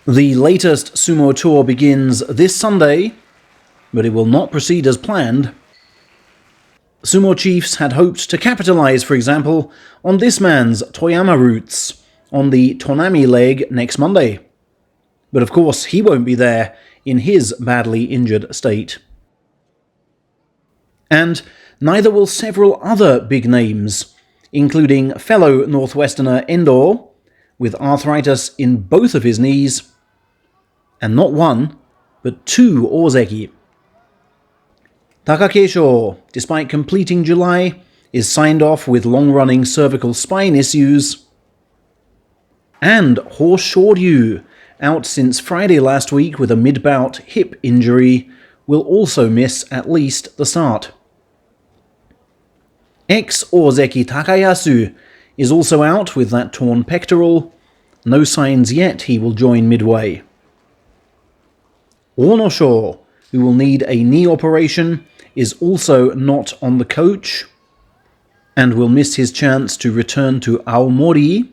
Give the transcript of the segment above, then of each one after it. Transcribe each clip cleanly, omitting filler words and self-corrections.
The latest sumo tour begins this Sunday, but it will not proceed as planned. Sumo chiefs had hoped to capitalize, for example, on this man's Toyama roots on the Tonami leg next Monday. But of course, he won't be there in his badly injured state. And neither will several other big names, including fellow Northwesterner Endo, with arthritis in both of his knees, and not one, but two Ozeki. Takakeisho, despite completing July, is signed off with long-running cervical spine issues. And Hoshoryu, out since Friday last week with a mid-bout hip injury, will also miss at least the start. Ex-Ozeki Takayasu is also out with that torn pectoral. No signs yet he will join midway. Onosho, who will need a knee operation, is also not on the coach and will miss his chance to return to Aomori.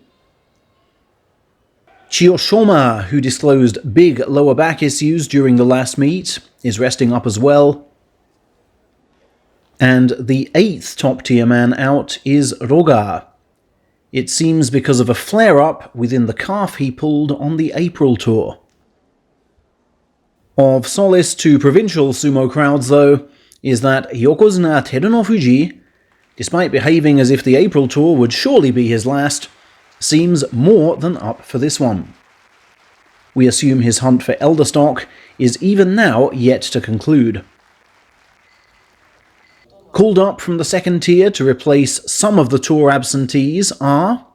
Chiyoshoma, who disclosed big lower back issues during the last meet, is resting up as well. And the 8th top-tier man out is Roga. It seems because of a flare-up within the calf he pulled on the April tour. Of solace to provincial sumo crowds, though, is that Yokozuna Terunofuji, despite behaving as if the April tour would surely be his last, seems more than up for this one. We assume his hunt for elder stock is even now yet to conclude. Called up from the second tier to replace some of the tour absentees are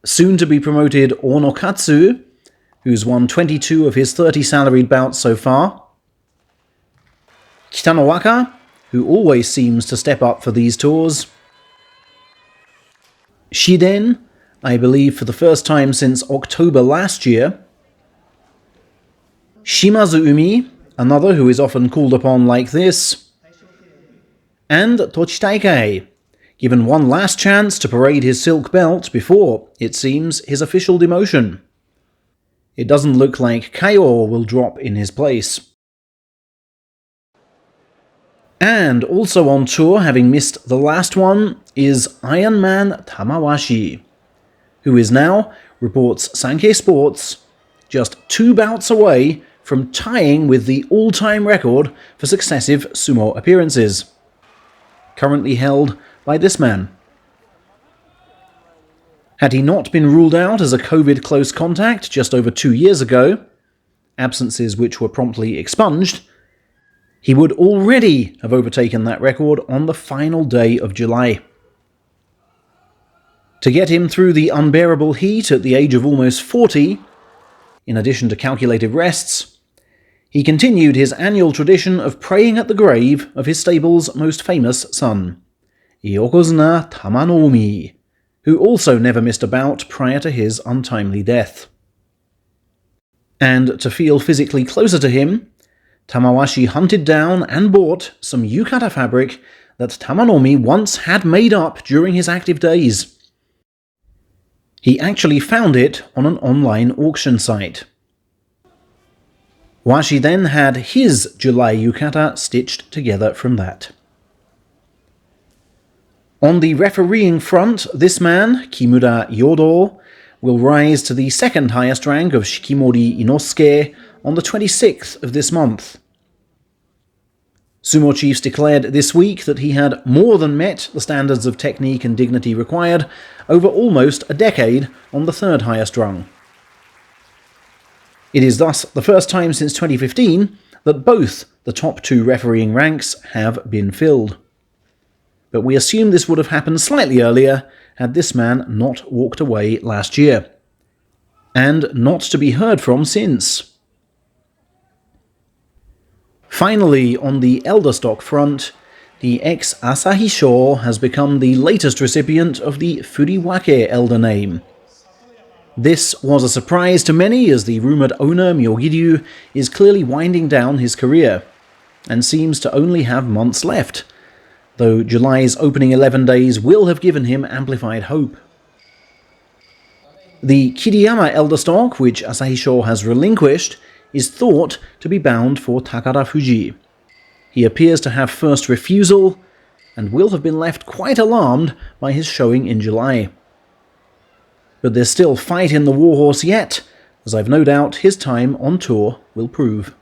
soon-to-be-promoted Onokatsu, who's won 22 of his 30 salaried bouts so far, Kitanowaka, who always seems to step up for these tours, Shiden, I believe for the first time since October last year, Shimazu-umi, another who is often called upon like this, and Tochitaikai, given one last chance to parade his silk belt before, it seems, his official demotion. It doesn't look like Kaio will drop in his place. And also on tour, having missed the last one, is Iron Man Tamawashi, who is now, reports Sankei Sports, just 2 bouts away from tying with the all-time record for successive sumo appearances, currently held by this man. Had he not been ruled out as a COVID close contact just over 2 years ago, absences which were promptly expunged, he would already have overtaken that record on the final day of July. To get him through the unbearable heat at the age of almost 40, in addition to calculated rests, he continued his annual tradition of praying at the grave of his stable's most famous son, Yokozuna Tamanoumi, who also never missed a bout prior to his untimely death. And to feel physically closer to him, Tamawashi hunted down and bought some yukata fabric that Tamanoumi once had made up during his active days. He actually found it on an online auction site. Washi then had his July yukata stitched together from that. On the refereeing front, this man, Kimura Yodo, will rise to the second highest rank of Shikimori Inosuke on the 26th of this month. Sumo chiefs declared this week that he had more than met the standards of technique and dignity required over almost a decade on the third highest rung. It is thus the first time since 2015 that both the top 2 refereeing ranks have been filled. But we assume this would have happened slightly earlier had this man not walked away last year, and not to be heard from since. Finally, on the elder stock front, the ex-Asahisho has become the latest recipient of the Furiwake elder name. This was a surprise to many, as the rumoured owner Myogiryu is clearly winding down his career, and seems to only have months left, though July's opening 11 days will have given him amplified hope. The Kiriyama elder stock, which Asahisho has relinquished, is thought to be bound for Takara Fuji. He appears to have first refusal, and will have been left quite alarmed by his showing in July. But there's still fight in the Warhorse yet, as I've no doubt his time on tour will prove.